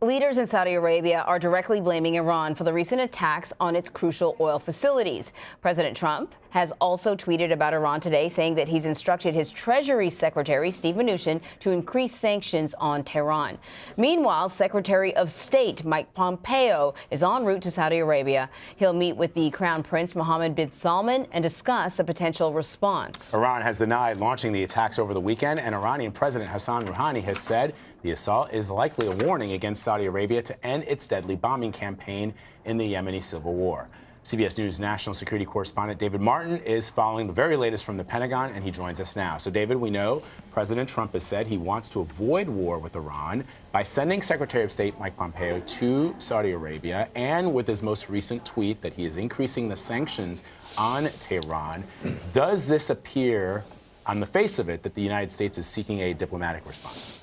Leaders in Saudi Arabia are directly blaming Iran for the recent attacks on its crucial oil facilities. President Trump has also tweeted about Iran today, saying that he's instructed his Treasury Secretary, Steve Mnuchin, to increase sanctions on Tehran. Meanwhile, Secretary of State Mike Pompeo is en route to Saudi Arabia. He'll meet with the Crown Prince Mohammed bin Salman and discuss a potential response. Iran has denied launching the attacks over the weekend, and Iranian President Hassan Rouhani has said the assault is likely a warning against Saudi Arabia to end its deadly bombing campaign in the Yemeni civil war. CBS News national security correspondent David Martin is following the very latest from the Pentagon, and he joins us now. So, David, we know President Trump has said he wants to avoid war with Iran by sending Secretary of State Mike Pompeo to Saudi Arabia, and with his most recent tweet that he is increasing the sanctions on Tehran. Does this appear, on the face of it, that the United States is seeking a diplomatic response?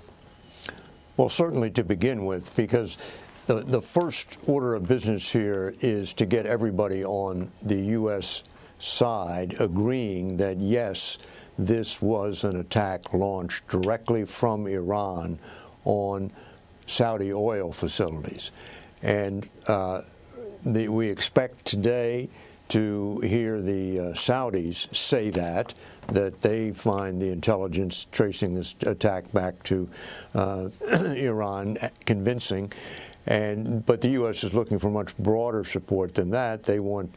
Well, certainly to begin with, because the first order of business here is to get everybody on the U.S. side agreeing that, yes, this was an attack launched directly from Iran on Saudi oil facilities. And we expect today to hear the Saudis say that they find the intelligence tracing this attack back to Iran convincing. But the U.S. is looking for much broader support than that. They want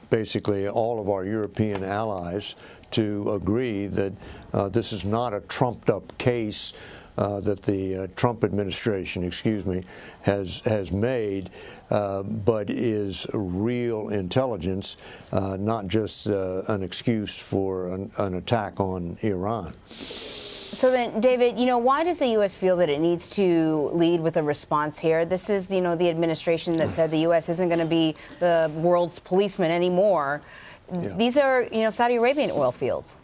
basically all of our European allies to agree that this is not a trumped-up case that the Trump administration, has made, but is real intelligence, not just an excuse for an attack on Iran. So then, David, why does the U.S. feel that it needs to lead with a response here? This is, the administration that said the U.S. isn't going to be the world's policeman anymore. Yeah. These are, Saudi Arabian oil fields.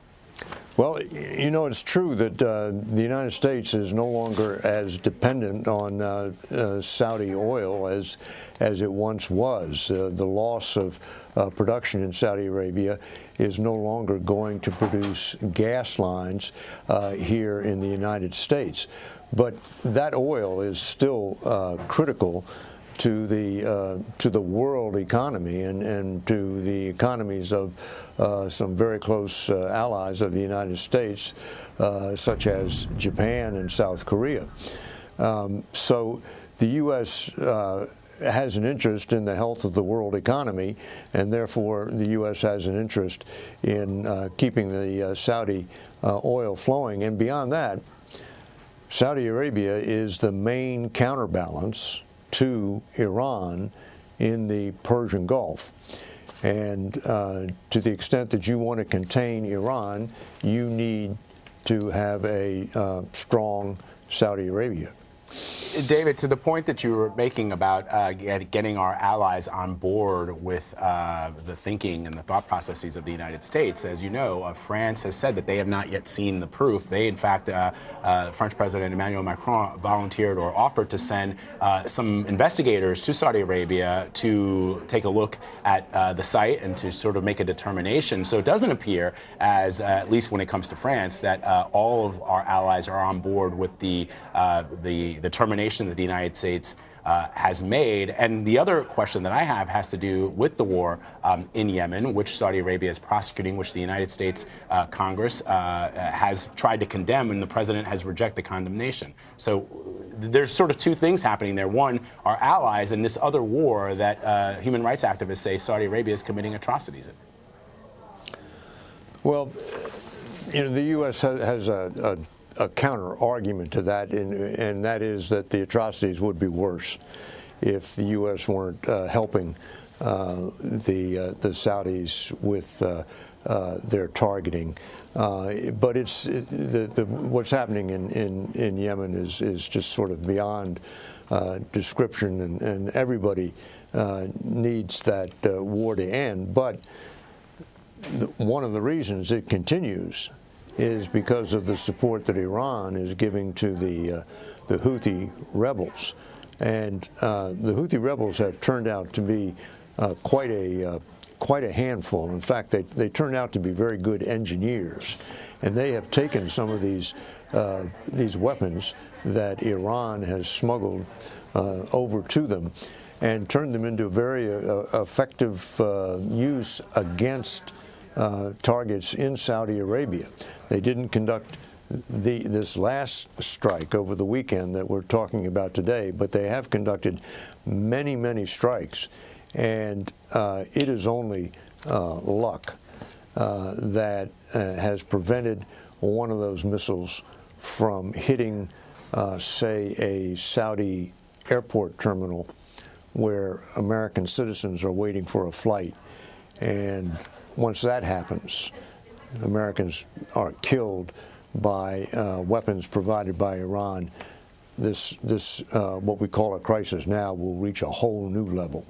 Well, it's true that the United States is no longer as dependent on Saudi oil as it once was. The loss of production in Saudi Arabia is no longer going to produce gas lines here in the United States. But that oil is still critical to the world economy and to the economies of some very close allies of the United States, such as Japan and South Korea. So the U.S. has an interest in the health of the world economy, and therefore the U.S. has an interest in keeping the Saudi oil flowing. And beyond that, Saudi Arabia is the main counterbalance to Iran in the Persian Gulf. And to the extent that you want to contain Iran, you need to have a strong Saudi Arabia. David, to the point that you were making about getting our allies on board with the thinking and the thought processes of the United States, as you know, France has said that they have not yet seen the proof. They, in fact, French President Emmanuel Macron volunteered or offered to send some investigators to Saudi Arabia to take a look at the site and to sort of make a determination. So it doesn't appear, as at least when it comes to France, that all of our allies are on board with the determination that the United States has made. And the other question that I have has to do with the war in Yemen, which Saudi Arabia is prosecuting, which the United States Congress has tried to condemn, and the president has rejected condemnation. So there's sort of two things happening there. One, our allies, and this other war that human rights activists say Saudi Arabia is committing atrocities in. Well, the U.S. has a counter argument to that, and that is that the atrocities would be worse if the U.S. weren't helping the Saudis with their targeting. But what's happening in Yemen is just sort of beyond description, and everybody needs that war to end. But one of the reasons it continues is because of the support that Iran is giving to the Houthi rebels. And the Houthi rebels have turned out to be quite a quite a handful. In fact, they turned out to be very good engineers, and they have taken some of these weapons that Iran has smuggled over to them and turned them into very effective use against targets in Saudi Arabia. They didn't conduct this last strike over the weekend that we're talking about today, but they have conducted many, many strikes, and it is only luck that has prevented one of those missiles from hitting, say, a Saudi airport terminal where American citizens are waiting for a flight. And once that happens, Americans are killed by weapons provided by Iran. This what we call a crisis now will reach a whole new level.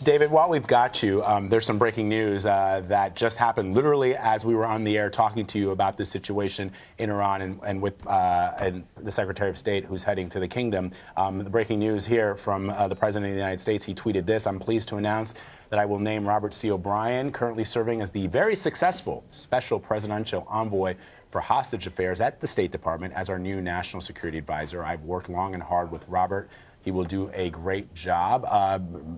David, while we've got you, there's some breaking news that just happened literally as we were on the air talking to you about this situation in Iran and with and the Secretary of State who's heading to the kingdom. The breaking news here from the President of the United States, he tweeted this: "I'm pleased to announce that I will name Robert C. O'Brien, currently serving as the very successful Special Presidential Envoy for Hostage Affairs at the State Department, as our new National Security Advisor. I've worked long and hard with Robert. He will do a great job."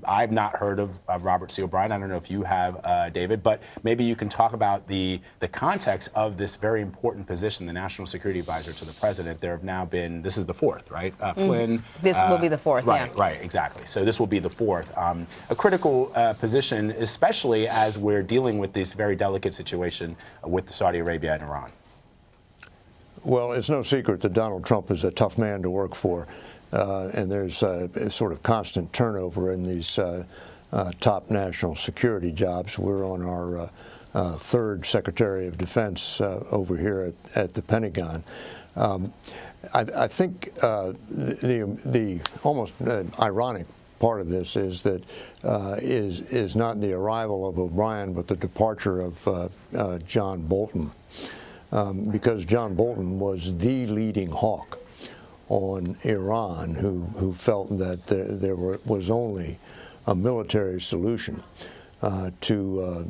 I've not heard of Robert C. O'Brien. I don't know if you have, David, but maybe you can talk about the context of this very important position, the National Security Advisor to the President. There have now been, this is the fourth, right? Flynn. This will be the fourth, right, yeah. Right, exactly. So this will be the fourth. A critical position, especially as we're dealing with this very delicate situation with Saudi Arabia and Iran. Well, it's no secret that Donald Trump is a tough man to work for. And there's a sort of constant turnover in these top national security jobs. We're on our third Secretary of Defense over here at the Pentagon. I think the almost ironic part of this is that is not the arrival of O'Brien, but the departure of John Bolton, because John Bolton was the leading hawk on Iran, who felt that there was only a military solution to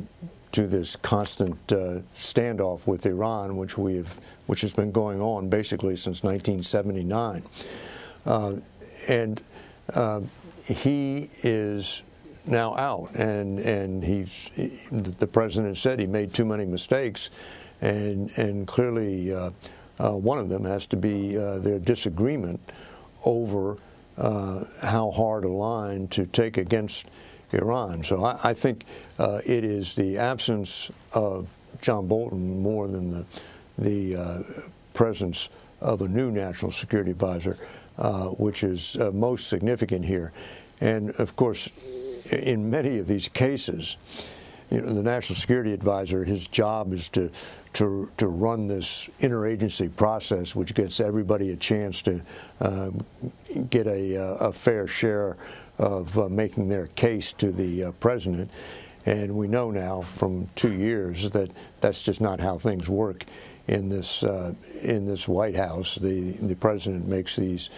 this constant standoff with Iran, which has been going on basically since 1979, and he is now out, and the president said he made too many mistakes, and clearly. One of them has to be their disagreement over how hard a line to take against Iran. So I think it is the absence of John Bolton more than the presence of a new National Security Advisor, which is most significant here. And of course, in many of these cases, you know, the National Security Advisor, his job is to run this interagency process, which gets everybody a chance to get a fair share of making their case to the president. And we know now from 2 years that that's just not how things work in this White House. The president makes these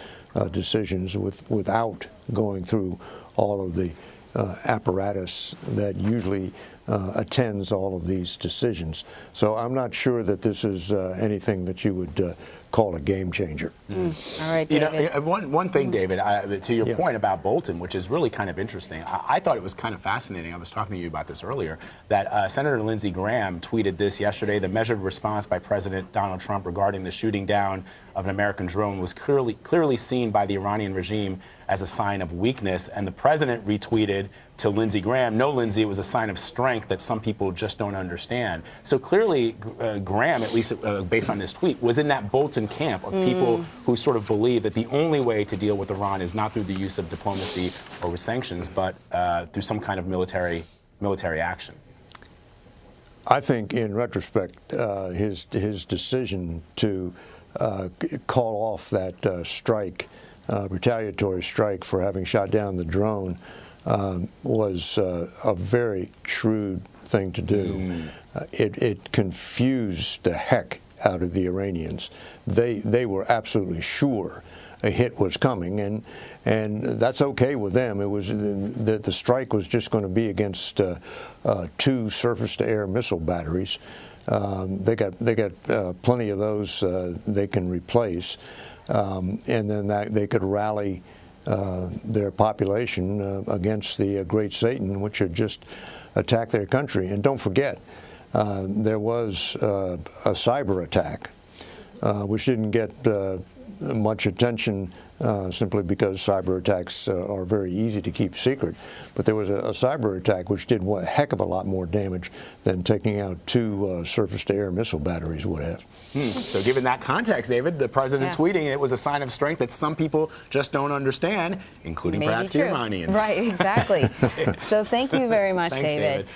decisions without going through all of the apparatus that usually attends all of these decisions. So I'm not sure that this is anything that you would call a game changer. All right, David. You know, one thing, David, to your point about Bolton, which is really kind of interesting, I thought it was kind of fascinating. I was talking to you about this earlier, that Senator Lindsey Graham tweeted this yesterday: "The measured response by President Donald Trump regarding the shooting down of an American drone was clearly seen by the Iranian regime as a sign of weakness." And the president retweeted to Lindsey Graham, "No, Lindsey, it was a sign of strength that some people just don't understand." So clearly, Graham, at least based on this tweet, was in that Bolton camp of people who sort of believe that the only way to deal with Iran is not through the use of diplomacy or with sanctions, but through some kind of military action. I think, in retrospect, his decision to call off that strike, retaliatory strike for having shot down the drone, was a very shrewd thing to do. It confused the heck out of the Iranians. They were absolutely sure a hit was coming, and that's okay with them. It was the strike was just going to be against 2 surface-to-air missile batteries. They got plenty of those they can replace, and then they could rally their population against the Great Satan, which had just attacked their country. And don't forget, there was a cyber attack, which didn't get much attention simply because cyber attacks are very easy to keep secret. But there was a cyber attack which did a heck of a lot more damage than taking out 2 surface-to-air missile batteries would have. So given that context, David, the president tweeting it was a sign of strength that some people just don't understand, including perhaps the Iranians. Right, exactly. So thank you very much, Thanks, David.